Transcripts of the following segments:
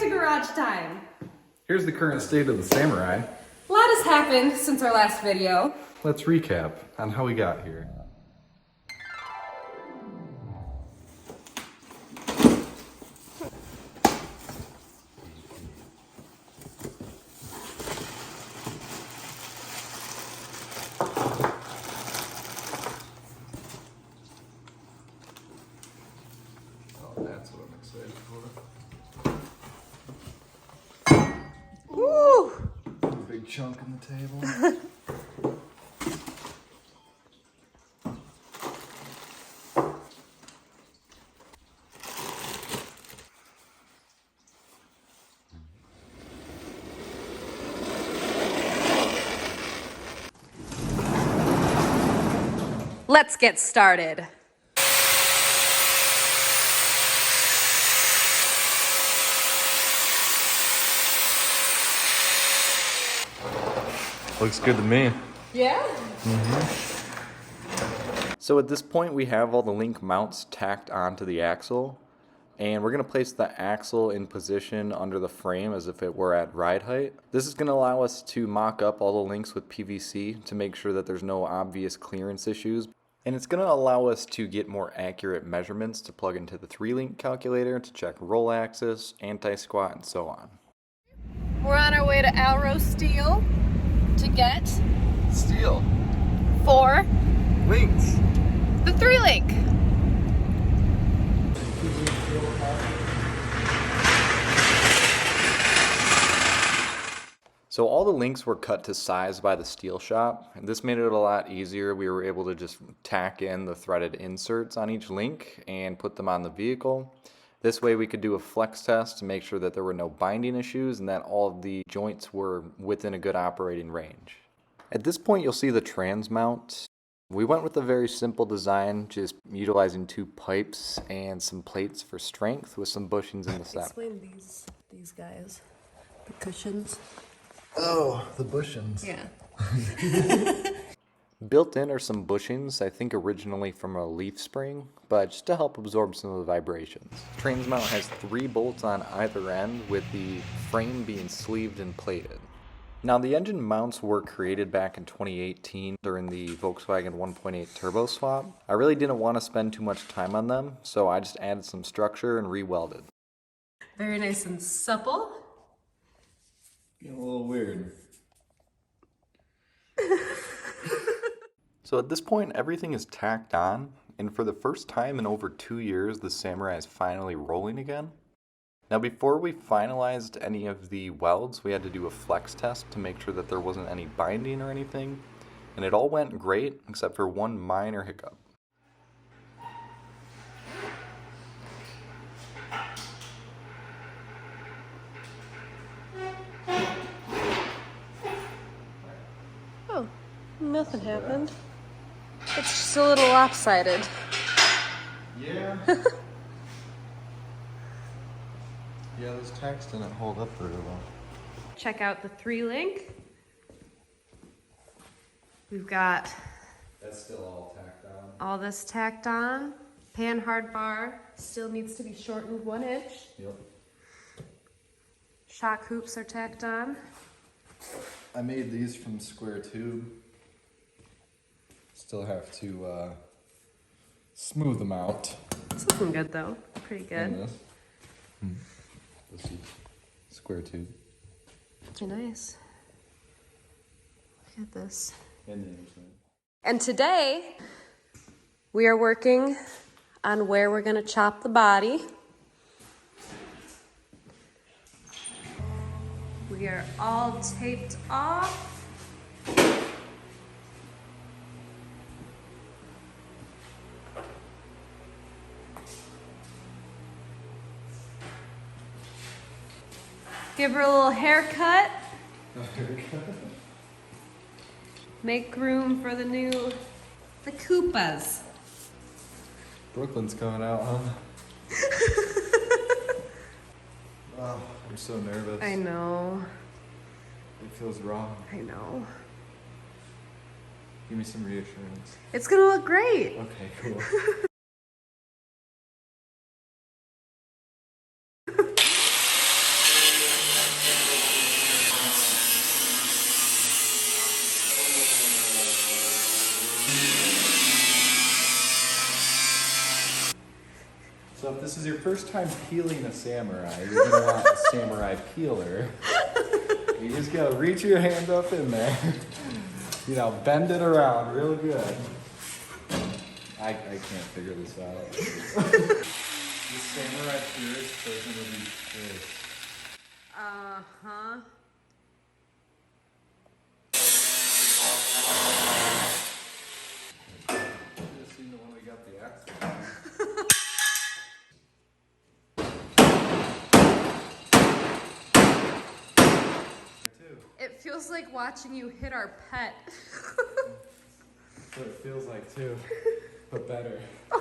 to garage time. Here's the current state of the Samurai. A lot has happened since our last video. Let's recap on how we got here. Oh, that's what I'm excited for. Woo! Big chunk in the table. Let's get started. Looks good to me. Yeah? So at this point we have all the link mounts tacked onto the axle, and we're going to place the axle in position under the frame as if it were at ride height. This is going to allow us to mock up all the links with PVC to make sure that there's no obvious clearance issues. And it's going to allow us to get more accurate measurements to plug into the 3-link calculator to check roll axis, anti-squat, and so on. We're on our way to Alro Steel to get Steel. 4 Links. the 3-link. So all the links were cut to size by the steel shop, and this made it a lot easier. We were able to just tack in the threaded inserts on each link and put them on the vehicle. This way we could do a flex test to make sure that there were no binding issues and that all of the joints were within a good operating range. At this point you'll see the trans mount. We went with a very simple design, just utilizing 2 pipes and some plates for strength with some bushings in the center. Explain these guys, the cushions. Oh, the bushings. Yeah. Built in are some bushings, I think originally from a leaf spring, but just to help absorb some of the vibrations. Trans mount has 3 bolts on either end, with the frame being sleeved and plated. Now the engine mounts were created back in 2018 during the Volkswagen 1.8 turbo swap. I really didn't want to spend too much time on them, so I just added some structure and re-welded. Very nice and supple. Getting a little weird. So at this point everything is tacked on, and for the first time in over 2 years the Samurai is finally rolling again. Now before we finalized any of the welds, we had to do a flex test to make sure that there wasn't any binding or anything, and it all went great except for one minor hiccup. Oh, nothing happened. It's just a little lopsided. Yeah. Yeah, those tacks didn't hold up very well. Check out the 3-link. We've got That's still all tacked on. all this tacked on. Pan hard bar still needs to be shortened 1 inch. Yep. Shock hoops are tacked on. I made these from square tube. Still have to smooth them out. It's looking good though. Pretty And good. this. This is square tube. Very nice. Look at this. And the other side. And today we are working on where we're going to chop the body. We are all taped off. Give her a little haircut. Make room for the Koopas. Brooklyn's coming out, huh? Oh, I'm so nervous. I know. It feels wrong. I know. Give me some reassurance. It's gonna look great. Okay, cool. So if this is your first time peeling a samurai, you're gonna want a samurai peeler. You just gotta reach your hand up in there. You know, bend it around real good. I can't figure this out. This samurai purist person will be pissed. Uh-huh. Should have seen the one we got the axe from. It feels like watching you hit our pet. That's what it feels like too, but better. I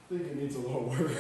think it needs a little work.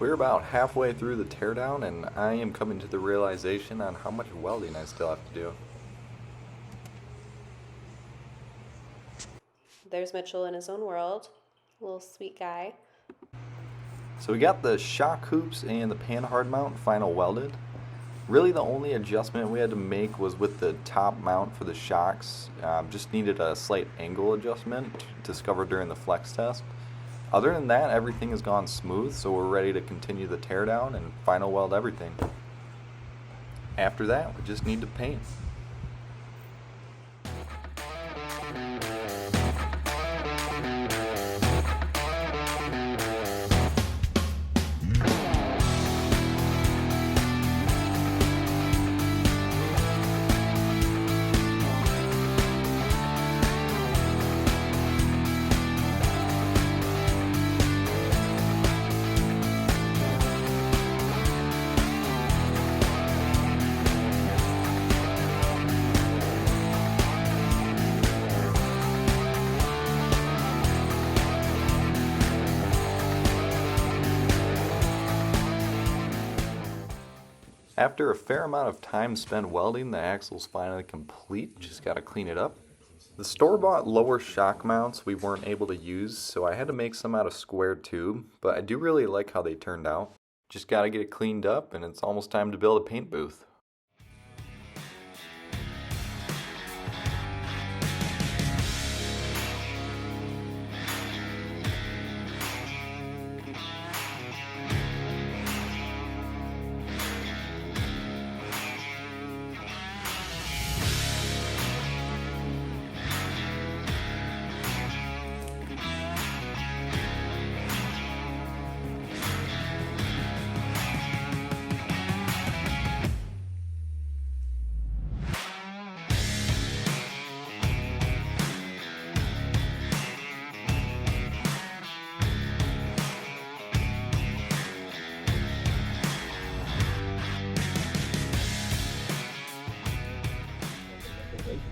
We're about halfway through the teardown, and I am coming to the realization on how much welding I still have to do. There's Mitchell in his own world. Little sweet guy. So we got the shock hoops and the pan hard mount final welded. Really the only adjustment we had to make was with the top mount for the shocks. Just needed a slight angle adjustment discovered during the flex test. Other than that, everything has gone smooth, so we're ready to continue the teardown and final weld everything. After that, we just need to paint. After a fair amount of time spent welding, the axle's finally complete. Just gotta clean it up. The store-bought lower shock mounts we weren't able to use, so I had to make some out of square tube, but I do really like how they turned out. Just gotta get it cleaned up, and it's almost time to build a paint booth.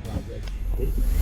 project.